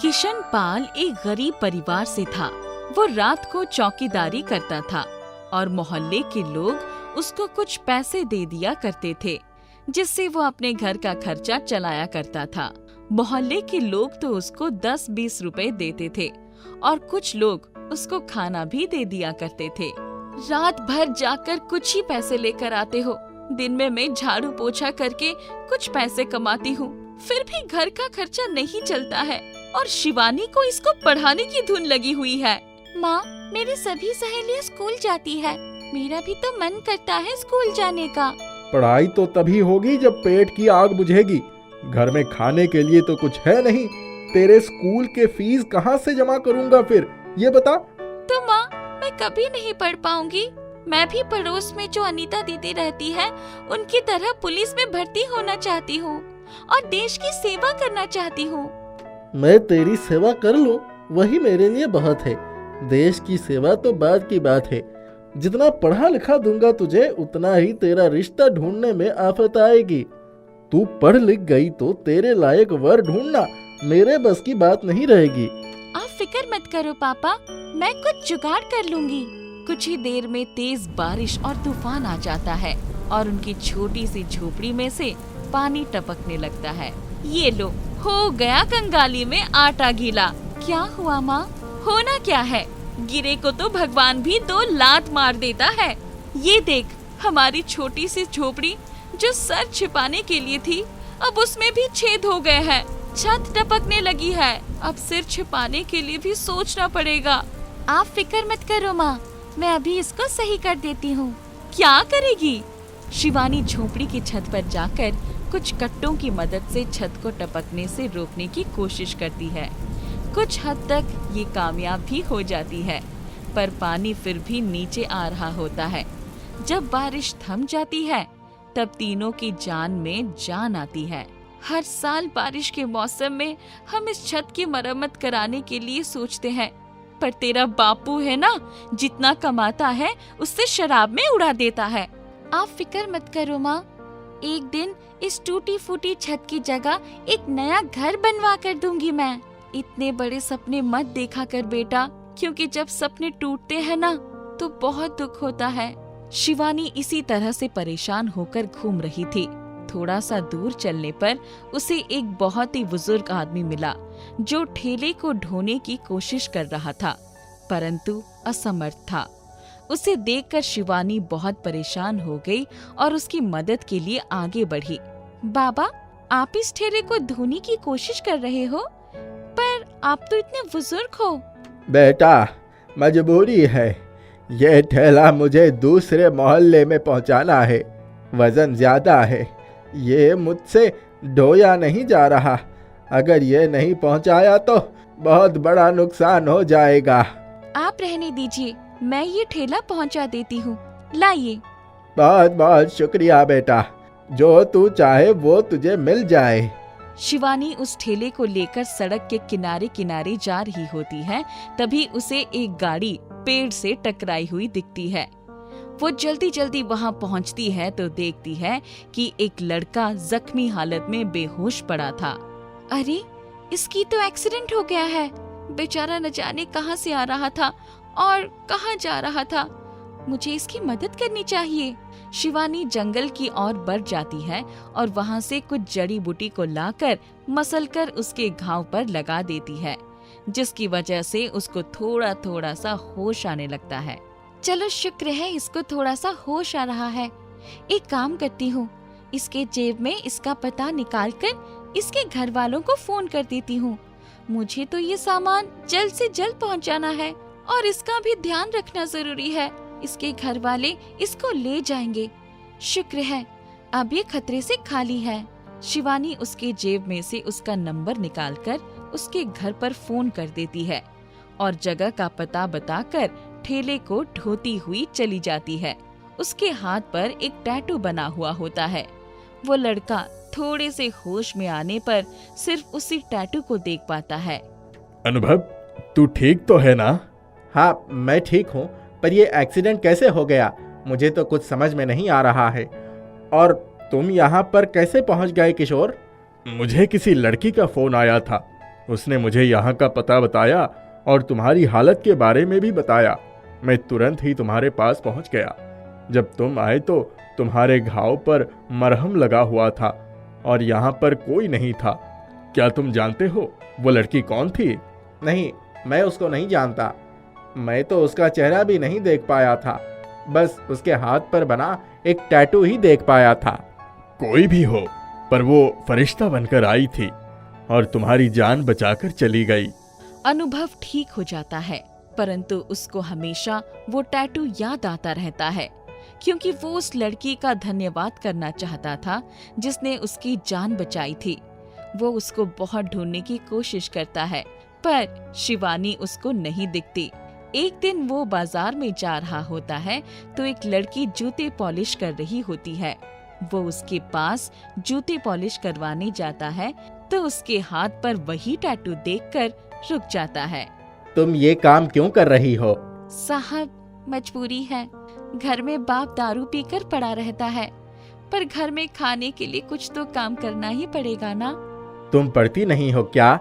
किशन पाल एक गरीब परिवार से था। वो रात को चौकीदारी करता था और मोहल्ले के लोग उसको कुछ पैसे दे दिया करते थे, जिससे वो अपने घर का खर्चा चलाया करता था। मोहल्ले के लोग तो उसको 10-20 रुपए देते थे और कुछ लोग उसको खाना भी दे दिया करते थे। रात भर जाकर कुछ ही पैसे लेकर आते हो। दिन में मैं झाड़ू पोछा करके कुछ पैसे कमाती हूँ, फिर भी घर का खर्चा नहीं चलता है और शिवानी को इसको पढ़ाने की धुन लगी हुई है। माँ, मेरी सभी सहेलियाँ स्कूल जाती है, मेरा भी तो मन करता है स्कूल जाने का। पढ़ाई तो तभी होगी जब पेट की आग बुझेगी। घर में खाने के लिए तो कुछ है नहीं। तेरे स्कूल के फीस कहाँ से जमा करूँगा फिर, ये बता। तो माँ, मैं कभी नहीं पढ़ पाऊंगी। मैं भी पड़ोस में जो अनीता दीदी रहती है, उनकी तरह पुलिस में भर्ती होना चाहती हूँ और देश की सेवा करना चाहती हूँ। मैं तेरी सेवा कर लूं, वही मेरे लिए बहुत है। देश की सेवा तो बाद की बात है। जितना पढ़ा लिखा दूंगा तुझे, उतना ही तेरा रिश्ता ढूंढने में आफत आएगी। तू पढ़ लिख गई तो तेरे लायक वर ढूंढना मेरे बस की बात नहीं रहेगी। आप फिक्र मत करो पापा, मैं कुछ जुगाड़ कर लूंगी। कुछ ही देर में तेज बारिश और तूफान आ जाता है और उनकी छोटी सी झोपड़ी में से पानी टपकने लगता है। ये लो, हो गया कंगाली में आटा गीला। क्या हुआ माँ? होना क्या है, गिरे को तो भगवान भी 2 लात मार देता है। ये देख, हमारी छोटी सी झोपड़ी जो सर छिपाने के लिए थी, अब उसमें भी छेद हो गए हैं। छत टपकने लगी है, अब सिर छिपाने के लिए भी सोचना पड़ेगा। आप फिक्र मत करो माँ, मैं अभी इसको सही कर देती हूँ। क्या करेगी? शिवानी झोपड़ी की छत पर जाकर कुछ कट्टों की मदद से छत को टपकने से रोकने की कोशिश करती है। कुछ हद तक ये कामयाब भी हो जाती है, पर पानी फिर भी नीचे आ रहा होता है। जब बारिश थम जाती है, तब तीनों की जान में जान आती है। हर साल बारिश के मौसम में हम इस छत की मरम्मत कराने के लिए सोचते हैं, पर तेरा बापू है ना, जितना कमाता है उससे शराब में उड़ा देता है। आप फिक्र मत करो माँ, एक दिन इस टूटी फूटी छत की जगह एक नया घर बनवा कर दूंगी मैं। इतने बड़े सपने मत देखा कर बेटा, क्योंकि जब सपने टूटते हैं ना तो बहुत दुख होता है। शिवानी इसी तरह से परेशान होकर घूम रही थी। थोड़ा सा दूर चलने पर उसे एक बहुत ही बुजुर्ग आदमी मिला, जो ठेले को ढोने की कोशिश कर रहा था, परंतु असमर्थ था। उसे देखकर शिवानी बहुत परेशान हो गई और उसकी मदद के लिए आगे बढ़ी। बाबा, आप इस ठेले को धोने की कोशिश कर रहे हो, पर आप तो इतने बुजुर्ग हो। बेटा, मजबूरी है। ये ठेला मुझे दूसरे मोहल्ले में पहुंचाना है। वजन ज्यादा है, ये मुझसे ढोया नहीं जा रहा। अगर ये नहीं पहुंचाया तो बहुत बड़ा नुकसान हो जाएगा। आप रहने दीजिए, मैं ये ठेला पहुंचा देती हूँ, लाइए। बहुत बहुत शुक्रिया बेटा, जो तू चाहे वो तुझे मिल जाए। शिवानी उस ठेले को लेकर सड़क के किनारे किनारे जा रही होती है, तभी उसे एक गाड़ी पेड़ से टकराई हुई दिखती है। वो जल्दी जल्दी वहां पहुंचती है तो देखती है कि एक लड़का जख्मी हालत में बेहोश पड़ा था। अरे, इसकी तो एक्सीडेंट हो गया है। बेचारा न जाने कहां से आ रहा था और कहां जा रहा था। मुझे इसकी मदद करनी चाहिए। शिवानी जंगल की ओर बढ़ जाती है और वहां से कुछ जड़ी बूटी को लाकर मसलकर उसके घाव पर लगा देती है, जिसकी वजह से उसको थोड़ा थोड़ा सा होश आने लगता है। चलो, शुक्र है इसको थोड़ा सा होश आ रहा है। एक काम करती हूँ, इसके जेब में इसका पता निकालकर इसके घर वालों को फोन कर देती हूँ। मुझे तो ये सामान जल्द से जल्द पहुँचाना है और इसका भी ध्यान रखना जरूरी है। इसके घर वाले इसको ले जाएंगे। शुक्र है अब ये खतरे से खाली है। शिवानी उसके जेब में से उसका नंबर निकालकर उसके घर पर फोन कर देती है और जगह का पता बताकर ठेले को ढोती हुई चली जाती है। उसके हाथ पर एक टैटू बना हुआ होता है। वो लड़का थोड़े से होश में आने पर सिर्फ उसी टैटू को देख पाता है। अनुभव, तू ठीक तो है ना? हाँ, मैं ठीक हूँ, पर ये एक्सीडेंट कैसे हो गया मुझे तो कुछ समझ में नहीं आ रहा है। और तुम यहाँ पर कैसे पहुँच गए किशोर? मुझे किसी लड़की का फोन आया था। उसने मुझे यहाँ का पता बताया और तुम्हारी हालत के बारे में भी बताया। मैं तुरंत ही तुम्हारे पास पहुँच गया। जब तुम आए तो तुम्हारे घाव पर मरहम लगा हुआ था और यहाँ पर कोई नहीं था। क्या तुम जानते हो वो लड़की कौन थी? नहीं, मैं उसको नहीं जानता। मैं तो उसका चेहरा भी नहीं देख पाया था, बस उसके हाथ पर बना एक टैटू ही देख पाया था। कोई भी हो, पर वो फरिश्ता बनकर आई थी और तुम्हारी जान बचाकर चली गई। अनुभव ठीक हो जाता है, परंतु उसको हमेशा वो टैटू याद आता रहता है, क्योंकि वो उस लड़की का धन्यवाद करना चाहता था जिसने उसकी जान बचाई थी। वो उसको बहुत ढूंढने की कोशिश करता है, पर शिवानी उसको नहीं दिखती। एक दिन वो बाजार में जा रहा होता है तो एक लड़की जूते पॉलिश कर रही होती है। वो उसके पास जूते पॉलिश करवाने जाता है तो उसके हाथ पर वही टैटू देखकर रुक जाता है। तुम ये काम क्यों कर रही हो? साहब, मजबूरी है। घर में बाप दारू पीकर पड़ा रहता है, पर घर में खाने के लिए कुछ तो काम करना ही पड़ेगा ना। तुम पढ़ती नहीं हो क्या?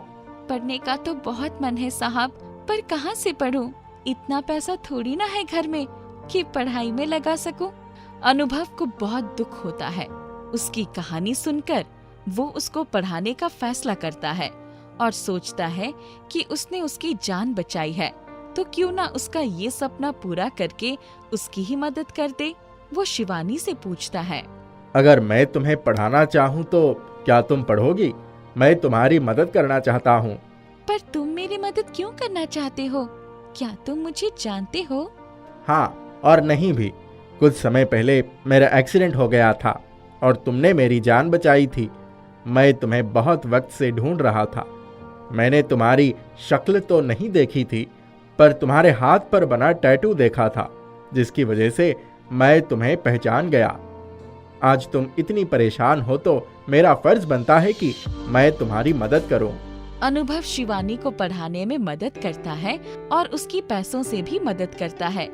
पढ़ने का तो बहुत मन है साहब, पर कहाँ से पढूं? इतना पैसा थोड़ी ना है घर में कि पढ़ाई में लगा सकूं। अनुभव को बहुत दुख होता है। उसकी कहानी सुनकर वो उसको पढ़ाने का फैसला करता है और सोचता है कि उसने उसकी जान बचाई है तो क्यों ना उसका ये सपना पूरा करके उसकी ही मदद कर दे। वो शिवानी से पूछता है, अगर मैं तुम्हें पढ़ाना चाहूँ तो क्या तुम पढ़ोगी? मैं तुम्हारी मदद करना चाहता हूँ। पर तुम मेरी मदद क्यों करना चाहते हो? क्या तुम मुझे जानते हो? हाँ और नहीं भी। कुछ समय पहले मेरा एक्सीडेंट हो गया था और तुमने मेरी जान बचाई थी। मैं तुम्हें बहुत वक्त से ढूंढ रहा था। मैंने तुम्हारी शक्ल तो नहीं देखी थी, पर तुम्हारे हाथ पर बना टैटू देखा था, जिसकी वजह से मैं तुम्हें पहचान गया। आज तुम इतनी परेशान हो तो मेरा फर्ज बनता है कि मैं तुम्हारी मदद करूं। अनुभव शिवानी को पढ़ाने में मदद करता है और उसकी पैसों से भी मदद करता है।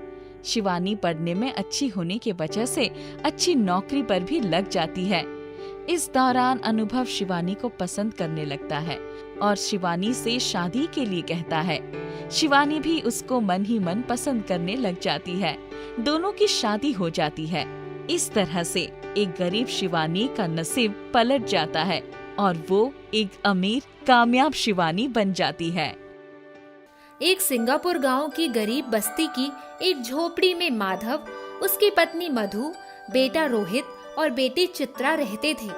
शिवानी पढ़ने में अच्छी होने की वजह से अच्छी नौकरी पर भी लग जाती है। इस दौरान अनुभव शिवानी को पसंद करने लगता है और शिवानी से शादी के लिए कहता है। शिवानी भी उसको मन ही मन पसंद करने लग जाती है। दोनों की शादी हो जाती है। इस तरह से एक गरीब शिवानी का नसीब पलट जाता है और वो एक अमीर कामयाब शिवानी बन जाती है। एक सिंगापुर गांव की गरीब बस्ती की एक झोपड़ी में माधव, उसकी पत्नी मधु, बेटा रोहित और बेटी चित्रा रहते थे।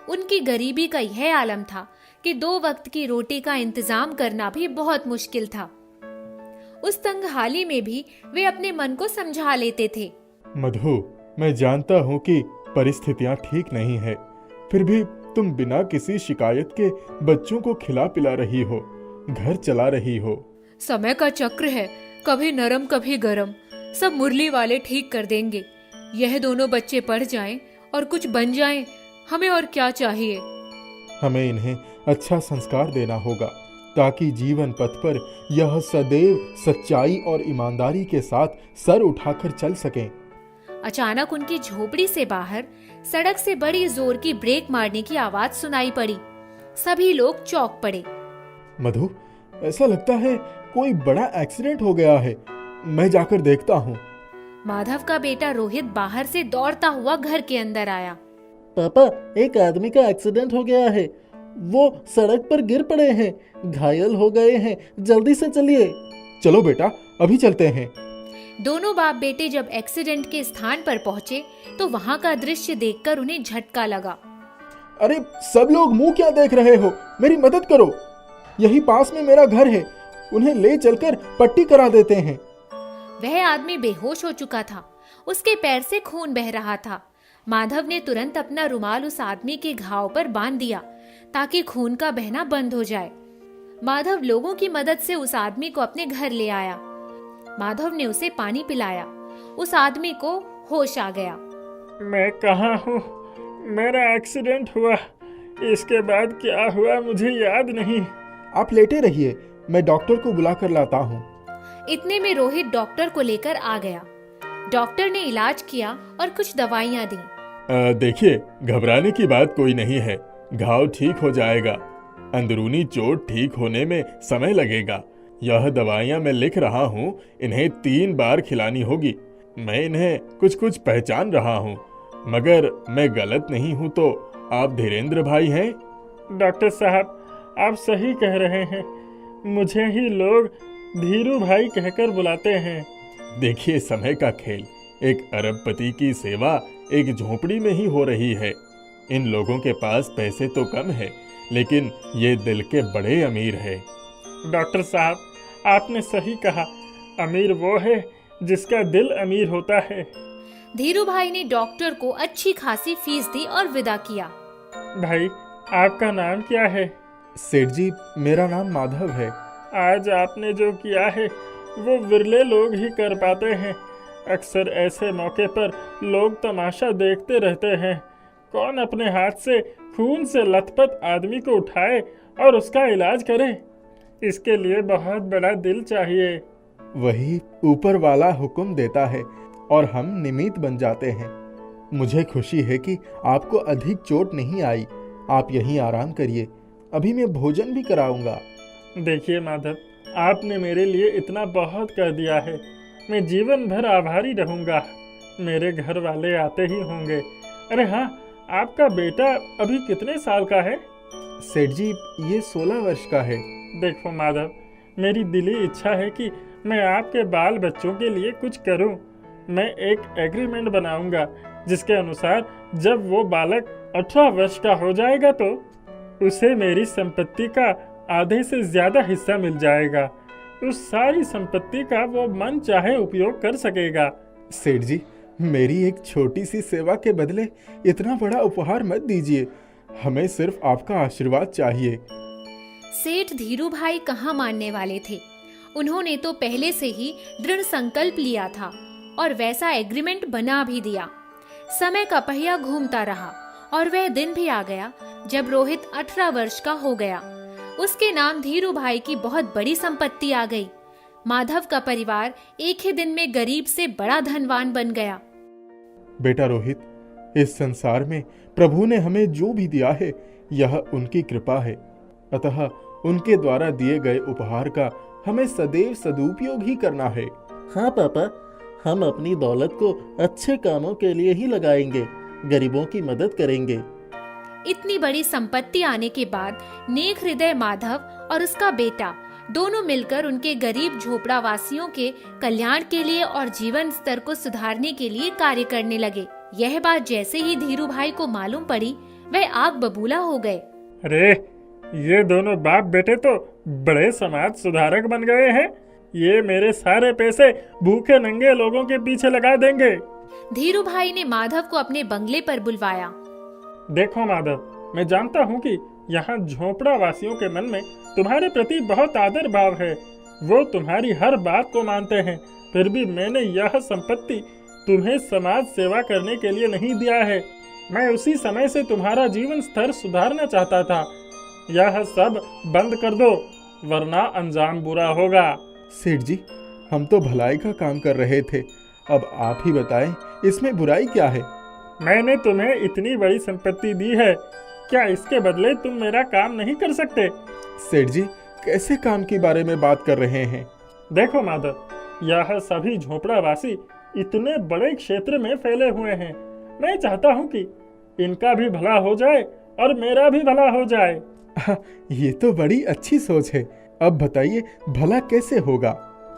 उनकी गरीबी का यह आलम था कि 2 वक्त की रोटी का इंतजाम करना भी बहुत मुश्किल था। उस तंगहाली में भी वे अपने मन को समझा लेते थे। मधु, मैं जानता हूँ कि परिस्थितियाँ ठीक नहीं है, फिर भी तुम बिना किसी शिकायत के बच्चों को खिला पिला रही हो, घर चला रही हो। समय का चक्र है, कभी नरम कभी गरम। सब मुरली वाले ठीक कर देंगे। यह दोनों बच्चे पढ़ जाएं और कुछ बन जाएं, हमें और क्या चाहिए। हमें इन्हें अच्छा संस्कार देना होगा ताकि जीवन पथ पर यह सदैव सच्चाई और ईमानदारी के साथ सर उठाकर चल सकें। अचानक उनकी झोपड़ी से बाहर सड़क से बड़ी जोर की ब्रेक मारने की आवाज सुनाई पड़ी। सभी लोग चौंक पड़े। मधु, ऐसा लगता है कोई बड़ा एक्सीडेंट हो गया है। मैं जाकर देखता हूँ। माधव का बेटा रोहित बाहर से दौड़ता हुआ घर के अंदर आया। पापा, एक आदमी का एक्सीडेंट हो गया है। वो सड़क पर गिर पड़े हैं, घायल हो गए हैं। जल्दी से चलिए। चलो बेटा, अभी चलते हैं। दोनों बाप बेटे जब एक्सीडेंट के स्थान पर पहुंचे तो वहां का दृश्य देखकर उन्हें झटका लगा। अरे सब लोग मुंह क्या देख रहे हो? मेरी मदद करो। यही पास में मेरा घर है। उन्हें ले चलकर पट्टी करा देते हैं। वह आदमी बेहोश हो चुका था। उसके पैर से खून बह रहा था। माधव ने तुरंत अपना रुमाल उस आदमी के घाव पर बांध दिया ताकि खून का बहना बंद हो जाए। माधव लोगों की मदद से उस आदमी को अपने घर ले आया। माधव ने उसे पानी पिलाया। उस आदमी को होश आ गया। मैं कहाँ हूँ? मेरा एक्सीडेंट हुआ। इसके बाद क्या हुआ मुझे याद नहीं। आप लेटे रहिए, मैं डॉक्टर को बुला कर लाता हूँ। इतने में रोहित डॉक्टर को लेकर आ गया। डॉक्टर ने इलाज किया और कुछ दवाइयाँ दी। देखिए, घबराने की बात कोई नहीं है, घाव ठीक हो जाएगा। अंदरूनी चोट ठीक होने में समय लगेगा। यह दवाइयाँ मैं लिख रहा हूँ, इन्हें 3 बार खिलानी होगी। मैं इन्हें कुछ कुछ पहचान रहा हूँ, मगर मैं गलत नहीं हूँ तो आप धीरेन्द्र भाई हैं? डॉक्टर साहब, आप सही कह रहे हैं। मुझे ही लोग धीरू भाई कहकर बुलाते हैं। देखिए, समय का खेल। एक अरबपति की सेवा एक झोपड़ी में ही हो रही है। इन लोगों के पास पैसे तो कम है, लेकिन ये दिल के बड़े अमीर है। डॉक्टर साहब, आपने सही कहा। अमीर वो है जिसका दिल अमीर होता है। धीरू भाई ने डॉक्टर को अच्छी खासी फीस दी और विदा किया। भाई, आपका नाम क्या है? सेठ जी, मेरा नाम माधव है। आज आपने जो किया है वो विरले लोग ही कर पाते हैं। अक्सर ऐसे मौके पर लोग तमाशा देखते रहते हैं। कौन अपने हाथ से खून से लथपथ आदमी को उठाए और उसका इलाज करे? इसके लिए बहुत बड़ा दिल चाहिए। वही ऊपर वाला हुक्म देता है और हम निमित्त बन जाते हैं। मुझे खुशी है कि आपको अधिक चोट नहीं आई। आप यहीं आराम करिए, अभी मैं भोजन भी कराऊंगा। देखिए माधव, आपने मेरे लिए इतना बहुत कर दिया है। मैं जीवन भर आभारी रहूंगा। मेरे घर वाले आते ही होंगे। अरे हाँ, आपका बेटा अभी कितने साल का है? सेठ जी, ये 16 वर्ष का है। देखो माधव, मेरी दिली इच्छा है कि मैं आपके बाल बच्चों के लिए कुछ करूं। मैं एक एग्रीमेंट बनाऊंगा जिसके अनुसार जब वो बालक 18 वर्ष का हो जाएगा तो उसे मेरी संपत्ति का आधे से ज्यादा हिस्सा मिल जाएगा। उस सारी संपत्ति का वो मन चाहे उपयोग कर सकेगा। सेठ जी, मेरी एक छोटी सी सेवा के बदले इतना बड़ा उपहार मत दीजिए। हमें सिर्फ आपका आशीर्वाद चाहिए। सेठ धीरू भाई कहाँ मानने वाले थे। उन्होंने तो पहले से ही दृढ़ संकल्प लिया था और वैसा एग्रीमेंट बना भी दिया। समय का पहिया घूमता रहा और वह दिन भी आ गया जब रोहित 18 वर्ष का हो गया। उसके नाम धीरू भाई की बहुत बड़ी संपत्ति आ गई। माधव का परिवार एक ही दिन में गरीब से बड़ा धनवान बन गया। बेटा रोहित, इस संसार में प्रभु ने हमें जो भी दिया है यह उनकी कृपा है, अतः उनके द्वारा दिए गए उपहार का हमें सदैव सदुपयोग ही करना है। हाँ पापा, हम अपनी दौलत को अच्छे कामों के लिए ही लगाएंगे, गरीबों की मदद करेंगे। इतनी बड़ी संपत्ति आने के बाद नेक हृदय माधव और उसका बेटा दोनों मिलकर उनके गरीब झोपड़ा वासियों के कल्याण के लिए और जीवन स्तर को सुधारने के लिए कार्य करने लगे। यह बात जैसे ही धीरू भाई को मालूम पड़ी, वह आग बबूला हो गए। अरे, ये दोनों बाप बेटे तो बड़े समाज सुधारक बन गए हैं। ये मेरे सारे पैसे भूखे नंगे लोगों के पीछे लगा देंगे। धीरू भाई ने माधव को अपने बंगले पर बुलवाया। देखो माधव, मैं जानता हूँ कि यहाँ झोपड़ा वासियों के मन में तुम्हारे प्रति बहुत आदर भाव है। वो तुम्हारी हर बात को मानते हैं। फिर भी मैंने यह संपत्ति तुम्हें समाज सेवा करने के लिए नहीं दिया है। मैं उसी समय से तुम्हारा जीवन स्तर सुधारना चाहता था। यह सब बंद कर दो, वरना अंजाम बुरा होगा। सेठ जी, हम तो भलाई का काम कर रहे थे। अब आप ही बताएं, इसमें बुराई क्या है? मैंने तुम्हें इतनी बड़ी संपत्ति दी है, क्या इसके बदले तुम मेरा काम नहीं कर सकते? सेठ जी, कैसे काम के बारे में बात कर रहे हैं? देखो माधव, यह सभी झोपड़ावासी इतने बड़े क्षेत्र में फैले हुए हैं। मैं चाहता हूँ कि इनका भी भला हो जाए और मेरा भी भला हो जाए। ये तो बड़ी अच्छी सोच है। अब बताइए, भला कैसे होगा?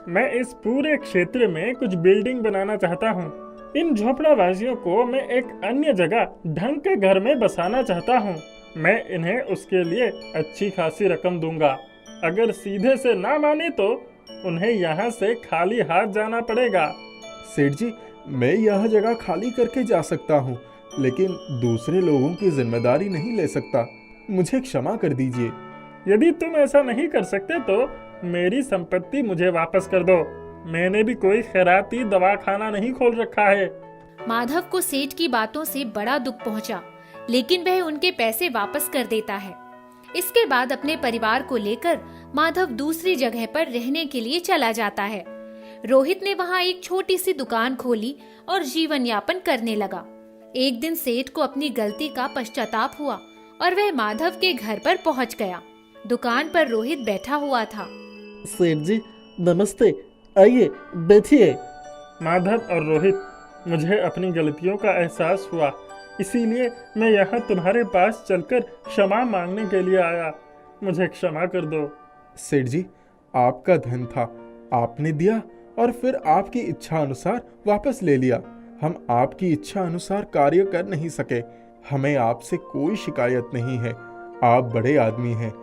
मैं इस पूरे क्षेत्र में कुछ बिल्डिंग बनाना चाहता हूँ। इन झोपड़ावासियों को मैं एक अन्य जगह ढंग के घर में बसाना चाहता हूँ। मैं इन्हें उसके लिए अच्छी खासी रकम दूंगा। अगर सीधे से ना माने तो उन्हें यहाँ से खाली हाथ जाना पड़ेगा। सेठ जी, मैं यह जगह खाली करके जा सकता हूँ, लेकिन दूसरे लोगों की जिम्मेदारी नहीं ले सकता। मुझे क्षमा कर दीजिए। यदि तुम ऐसा नहीं कर सकते तो मेरी संपत्ति मुझे वापस कर दो। मैंने भी कोई खैराती दवाखाना नहीं खोल रखा है। माधव को सेठ की बातों से बड़ा दुख पहुंचा, लेकिन वह उनके पैसे वापस कर देता है। इसके बाद अपने परिवार को लेकर माधव दूसरी जगह पर रहने के लिए चला जाता है। रोहित ने वहां एक छोटी सी दुकान खोली और जीवन यापन करने लगा। एक दिन सेठ को अपनी गलती का पश्चाताप हुआ और वह माधव के घर पर पहुंच गया। दुकान पर रोहित बैठा हुआ था। सेठ जी नमस्ते, आइए बैठिए। माधव और रोहित, मुझे अपनी गलतियों का एहसास हुआ, इसीलिए मैं यहाँ तुम्हारे पास चलकर क्षमा मांगने के लिए आया। मुझे क्षमा कर दो। सेठ जी, आपका धन था, आपने दिया और फिर आपकी इच्छा अनुसार वापस ले लिया। हम आपकी इच्छा अनुसार कार्य कर नहीं सके। हमें आपसे कोई शिकायत नहीं है। आप बड़े आदमी हैं।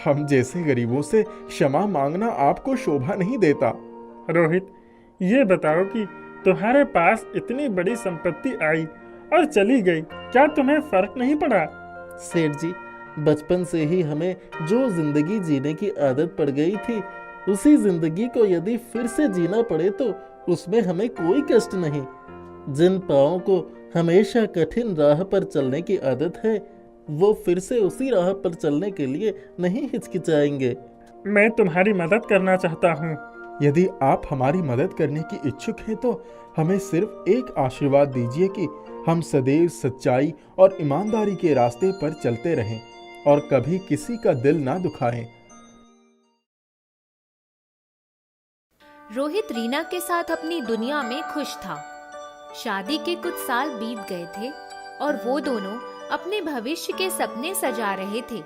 हम जैसे गरीबों से क्षमा मांगना आपको शोभा नहीं देता। रोहित, ये बताओ कि तुम्हारे पास इतनी बड़ी संपत्ति आई और चली गई, क्या तुम्हें फर्क नहीं पड़ा? सेठ जी, बचपन से ही हमें जो जिंदगी जीने की आदत पड़ गई थी, उसी जिंदगी को यदि फिर से जीना पड़े तो उसमें हमें कोई कष्ट नहीं। जिन पाँवों को हमेशा कठिन राह पर चलने की आदत है, वो फिर से उसी राह पर चलने के लिए नहीं हिचकिचाएंगे। मैं तुम्हारी मदद करना चाहता हूँ। यदि आप हमारी मदद करने की इच्छुक हैं तो हमें सिर्फ एक आशीर्वाद दीजिए कि हम सदैव सच्चाई और ईमानदारी के रास्ते पर चलते रहें और कभी किसी का दिल ना दुखाएं। रोहित रीना के साथ अपनी दुनिया में खुश था। शादी के कुछ साल बीत गए थे और वो दोनों अपने भविष्य के सपने सजा रहे थे।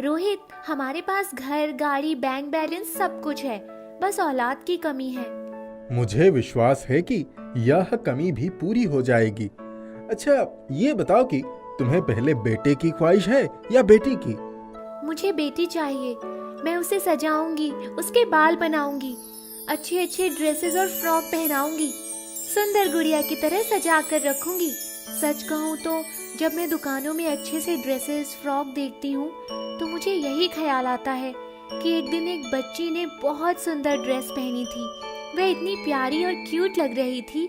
रोहित, हमारे पास घर, गाड़ी, बैंक बैलेंस सब कुछ है, बस औलाद की कमी है। मुझे विश्वास है कि यह कमी भी पूरी हो जाएगी। अच्छा, ये बताओ कि तुम्हें पहले बेटे की ख्वाहिश है या बेटी की? मुझे बेटी चाहिए। मैं उसे सजाऊंगी, उसके बाल बनाऊंगी, अच्छे अच्छे ड्रेसेस और फ्रॉक पहनाऊंगी, सुंदर गुड़िया की तरह सजा कर रखूंगी। सच कहूँ तो जब मैं दुकानों में अच्छे से ड्रेसेस, फ्रॉक देखती हूँ तो मुझे यही ख्याल आता है कि एक दिन एक बच्ची ने बहुत सुंदर ड्रेस पहनी थी। वह इतनी प्यारी और क्यूट लग रही थी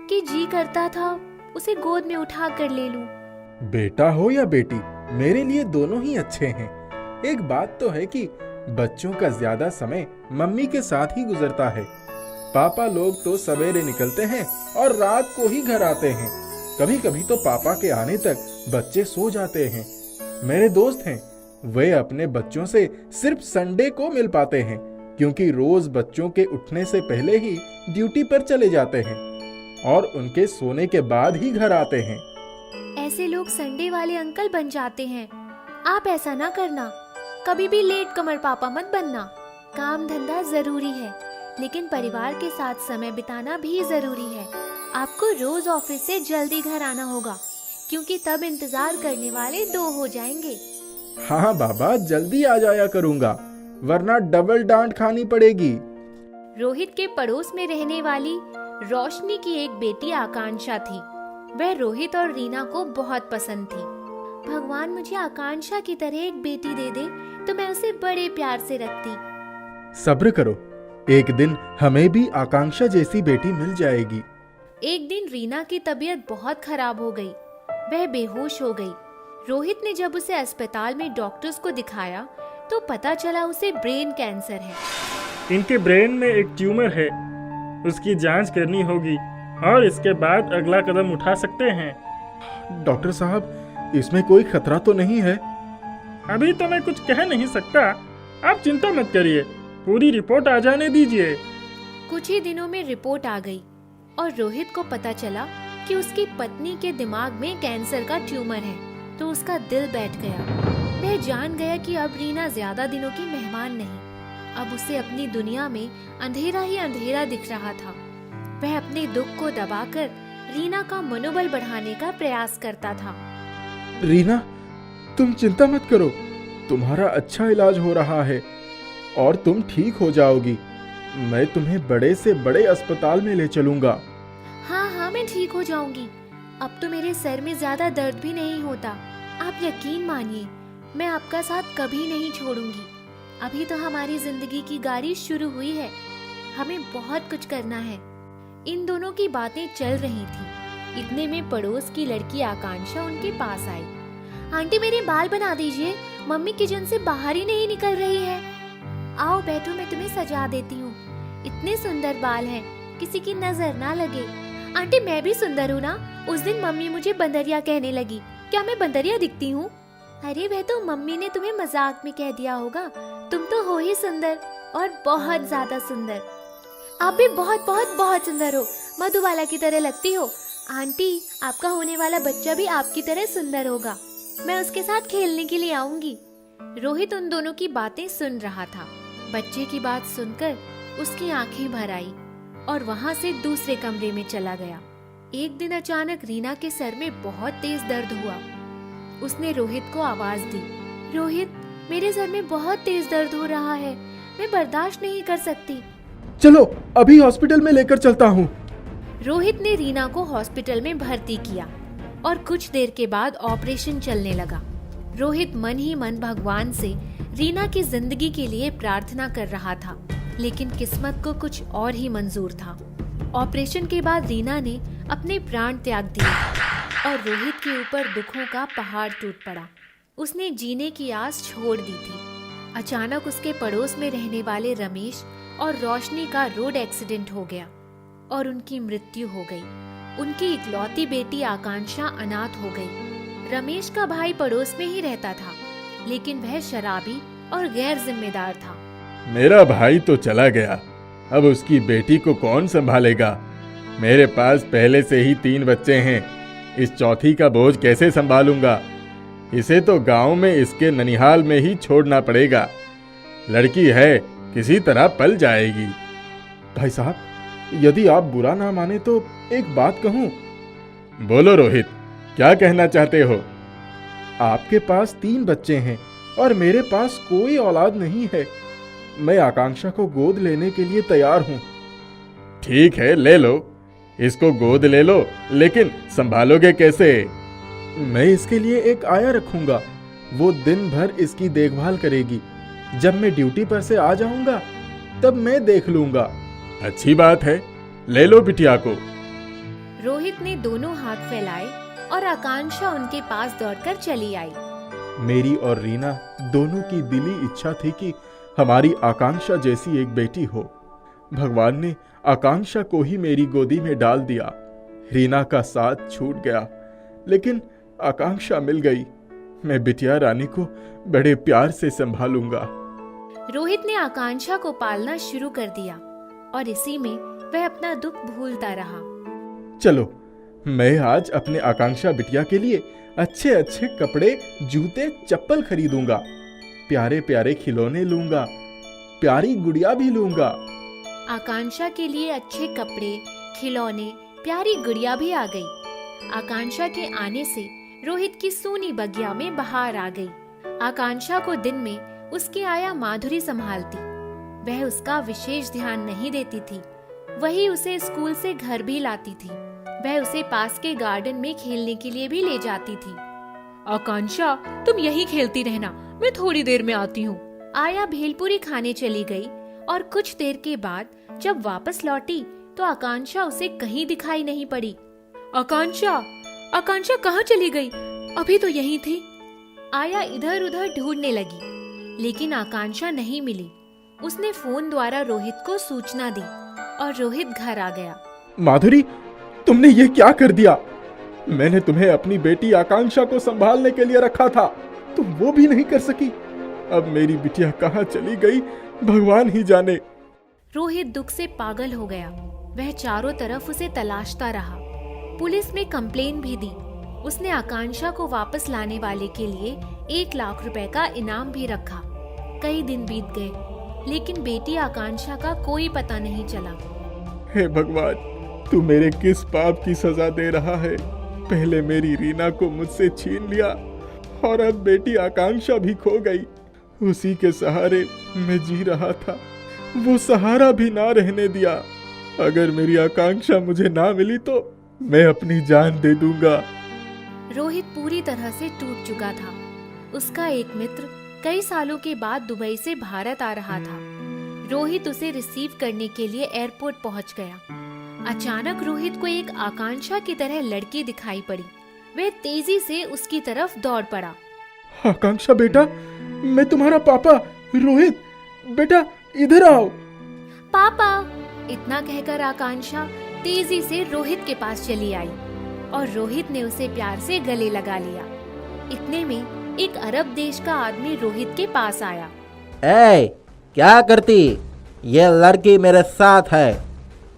कि जी करता था उसे गोद में उठा कर ले लूं। बेटा हो या बेटी, मेरे लिए दोनों ही अच्छे हैं। एक बात तो है कि बच्चों का ज्यादा समय मम्मी के साथ ही गुजरता है। पापा लोग तो सवेरे निकलते हैं और रात को ही घर आते हैं। कभी कभी तो पापा के आने तक बच्चे सो जाते हैं। मेरे दोस्त हैं, वे अपने बच्चों से सिर्फ संडे को मिल पाते हैं, क्योंकि रोज बच्चों के उठने से पहले ही ड्यूटी पर चले जाते हैं और उनके सोने के बाद ही घर आते हैं। ऐसे लोग संडे वाले अंकल बन जाते हैं। आप ऐसा ना करना, कभी भी लेट कमर पापा मत बनना। काम धंधा जरूरी है, लेकिन परिवार के साथ समय बिताना भी जरूरी है। आपको रोज ऑफिस से जल्दी घर आना होगा, क्योंकि तब इंतजार करने वाले 2 हो जाएंगे। हाँ बाबा, जल्दी आ जाया करूंगा, वरना डबल डांट खानी पड़ेगी। रोहित के पड़ोस में रहने वाली रोशनी की एक बेटी आकांक्षा थी। वह रोहित और रीना को बहुत पसंद थी। भगवान मुझे आकांक्षा की तरह एक बेटी दे दे तो मैं उसे बड़े प्यार से रखती। सब्र करो, एक दिन हमें भी आकांक्षा जैसी बेटी मिल जाएगी। एक दिन रीना की तबीयत बहुत खराब हो गई। वह बेहोश हो गई। रोहित ने जब उसे अस्पताल में डॉक्टर्स को दिखाया तो पता चला उसे ब्रेन कैंसर है। इनके ब्रेन में एक ट्यूमर है, उसकी जांच करनी होगी और इसके बाद अगला कदम उठा सकते हैं। डॉक्टर साहब, इसमें कोई खतरा तो नहीं है? अभी तो मैं कुछ कह नहीं सकता, आप चिंता मत करिए, पूरी रिपोर्ट आ जाने दीजिए। कुछ ही दिनों में रिपोर्ट आ गई और रोहित को पता चला कि उसकी पत्नी के दिमाग में कैंसर का ट्यूमर है, तो उसका दिल बैठ गया। वह जान गया कि अब रीना ज्यादा दिनों की मेहमान नहीं। अब उसे अपनी दुनिया में अंधेरा ही अंधेरा दिख रहा था। वह अपने दुख को दबाकर रीना का मनोबल बढ़ाने का प्रयास करता था। रीना, तुम चिंता मत करो, तुम्हारा अच्छा इलाज हो रहा है और तुम ठीक हो जाओगी। मैं तुम्हें बड़े से बड़े अस्पताल में ले चलूंगा। हाँ, मैं ठीक हो जाऊंगी। अब तो मेरे सर में ज्यादा दर्द भी नहीं होता। आप यकीन मानिए, मैं आपका साथ कभी नहीं छोड़ूंगी। अभी तो हमारी जिंदगी की गाड़ी शुरू हुई है, हमें बहुत कुछ करना है। इन दोनों की बातें चल रही थी। इतने में पड़ोस की लड़की आकांक्षा उनके पास आई। आंटी, मेरे बाल बना दीजिए, मम्मी किचन से बाहर ही नहीं निकल रही है। आओ बैठो, मैं तुम्हें सजा देती हूँ। इतने सुंदर बाल हैं, किसी की नजर ना लगे। आंटी, मैं भी सुंदर हूँ ना? उस दिन मम्मी मुझे बंदरिया कहने लगी। क्या मैं बंदरिया दिखती हूँ? अरे वह तो मम्मी ने तुम्हें मजाक में कह दिया होगा। तुम तो हो ही सुंदर, और बहुत ज्यादा सुंदर। आप भी बहुत बहुत बहुत सुंदर हो, मधुबाला की तरह लगती हो। आंटी, आपका होने वाला बच्चा भी आपकी तरह सुंदर होगा। मैं उसके साथ खेलने के लिए आऊंगी। रोहित उन दोनों की बातें सुन रहा था। बच्चे की बात सुनकर उसकी आंखें भर आई और वहां से दूसरे कमरे में चला गया। एक दिन अचानक रीना के सर में बहुत तेज दर्द हुआ। उसने रोहित को आवाज दी, रोहित, मेरे सर में बहुत तेज दर्द हो रहा है, मैं बर्दाश्त नहीं कर सकती। चलो अभी हॉस्पिटल में लेकर चलता हूँ। रोहित ने रीना को हॉस्पिटल में भर्ती किया और कुछ देर के बाद ऑपरेशन चलने लगा। रोहित मन ही मन भगवान से रीना की जिंदगी के लिए प्रार्थना कर रहा था, लेकिन किस्मत को कुछ और ही मंजूर था। ऑपरेशन के बाद रीना ने अपने प्राण त्याग दिए और रोहित के ऊपर दुखों का पहाड़ टूट पड़ा। उसने जीने की आस छोड़ दी थी। अचानक उसके पड़ोस में रहने वाले रमेश और रोशनी का रोड एक्सीडेंट हो गया और उनकी मृत्यु हो गई। उनकी इकलौती बेटी आकांक्षा अनाथ हो गई। रमेश का भाई पड़ोस में ही रहता था, लेकिन वह शराबी और गैर जिम्मेदार था। मेरा भाई तो चला गया, अब उसकी बेटी को कौन संभालेगा? मेरे पास पहले से ही 3 बच्चे हैं, इस चौथी का बोझ कैसे संभालूंगा? इसे तो गांव में इसके ननिहाल में ही छोड़ना पड़ेगा। लड़की है, किसी तरह पल जाएगी। भाई साहब, यदि आप बुरा ना माने तो एक बात कहूँ। बोलो रोहित, क्या कहना चाहते हो? आपके पास 3 बच्चे हैं और मेरे पास कोई औलाद नहीं है। मैं आकांक्षा को गोद लेने के लिए तैयार हूँ। ठीक है, ले लो, इसको गोद ले लो, लेकिन संभालोगे कैसे? मैं इसके लिए एक आया रखूंगा, वो दिन भर इसकी देखभाल करेगी। जब मैं ड्यूटी पर से आ जाऊंगा तब मैं देख लूंगा। अच्छी बात है, ले लो बिटिया को। रोहित ने दोनों हाथ फैलाए और आकांक्षा उनके पास दौड़कर चली आई। मेरी और रीना दोनों की दिली इच्छा थी कि हमारी आकांक्षा जैसी एक बेटी हो। भगवान ने आकांक्षा को ही मेरी गोदी में डाल दिया। रीना का साथ छूट गया, लेकिन आकांक्षा मिल गई। मैं बिटिया रानी को बड़े प्यार से संभालूंगा। रोहित ने आकांक्षा को पालना शुरू कर दिया और इसी में वह अपना दुख भूलता रहा। चलो, मैं आज अपने आकांक्षा बिटिया के लिए अच्छे अच्छे कपड़े, जूते, चप्पल खरीदूंगा। प्यारे प्यारे खिलौने लूंगा, प्यारी गुड़िया भी लूंगा। आकांक्षा के लिए अच्छे कपड़े, खिलौने, प्यारी गुड़िया भी आ गई। आकांक्षा के आने से रोहित की सूनी बगिया में बहार आ गई। आकांक्षा को दिन में उसकी आया माधुरी संभालती। वह उसका विशेष ध्यान नहीं देती थी। वही उसे स्कूल से घर भी लाती थी। वह उसे पास के गार्डन में खेलने के लिए भी ले जाती थी। आकांक्षा, तुम यहीं खेलती रहना, मैं थोड़ी देर में आती हूँ। आया भेलपुरी खाने चली गई और कुछ देर के बाद जब वापस लौटी तो आकांक्षा उसे कहीं दिखाई नहीं पड़ी। आकांक्षा, आकांक्षा कहाँ चली गई? अभी तो यहीं थी। आया इधर उधर ढूंढने लगी, लेकिन आकांक्षा नहीं मिली। उसने फोन द्वारा रोहित को सूचना दी और रोहित घर आ गया। माधुरी, तुमने ये क्या कर दिया? मैंने तुम्हें अपनी बेटी आकांक्षा को संभालने के लिए रखा था, तुम वो भी नहीं कर सकी। अब मेरी बिटिया कहाँ चली गई, भगवान ही जाने। रोहित दुख से पागल हो गया। वह चारों तरफ उसे तलाशता रहा। पुलिस में कंप्लेन भी दी। उसने आकांक्षा को वापस लाने वाले के लिए 1 लाख रुपए का इनाम भी रखा। कई दिन बीत गए, लेकिन बेटी आकांक्षा का कोई पता नहीं चला। हे भगवान, तू मेरे किस पाप की सजा दे रहा है? पहले मेरी रीना को मुझसे छीन लिया और अब बेटी आकांक्षा भी खो गई। उसी के सहारे मैं जी रहा था, वो सहारा भी ना रहने दिया। अगर मेरी आकांक्षा मुझे ना मिली तो मैं अपनी जान दे दूंगा। रोहित पूरी तरह से टूट चुका था। उसका एक मित्र कई सालों के बाद दुबई से भारत आ रहा था। रोहित उसे रिसीव करने के लिए एयरपोर्ट पहुंच गया। अचानक रोहित को एक आकांक्षा की तरह लड़की दिखाई पड़ी। वह तेजी से उसकी तरफ दौड़ पड़ा। आकांक्षा बेटा, मैं तुम्हारा पापा रोहित, बेटा इधर आओ। पापा, इतना कहकर आकांक्षा तेजी से रोहित के पास चली आई और रोहित ने उसे प्यार से गले लगा लिया। इतने में एक अरब देश का आदमी रोहित के पास आया। ए, क्या करती? ये लड़की मेरे साथ है,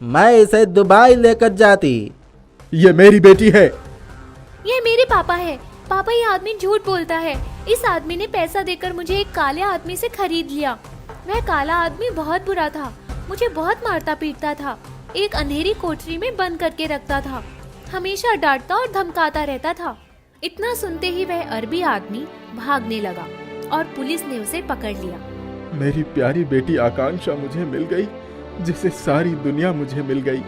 मैं इसे दुबई लेकर जाती। ये मेरी बेटी है। ये मेरे पापा है। पापा, ये आदमी झूठ बोलता है। इस आदमी ने पैसा देकर मुझे एक काले आदमी से खरीद लिया। वह काला आदमी बहुत बुरा था, मुझे बहुत मारता पीटता था, एक अंधेरी कोठरी में बंद करके रखता था, हमेशा डांटता और धमकाता रहता था। इतना सुनते ही वह अरबी आदमी भागने लगा और पुलिस ने उसे पकड़ लिया। मेरी प्यारी बेटी आकांक्षा मुझे मिल गई, जिसे सारी दुनिया मुझे मिल गई।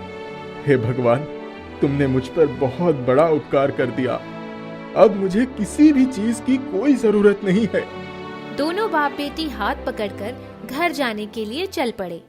हे भगवान, तुमने मुझ पर बहुत बड़ा उपकार कर दिया। अब मुझे किसी भी चीज की कोई जरूरत नहीं है। दोनों बाप बेटी हाथ पकड़कर घर जाने के लिए चल पड़े।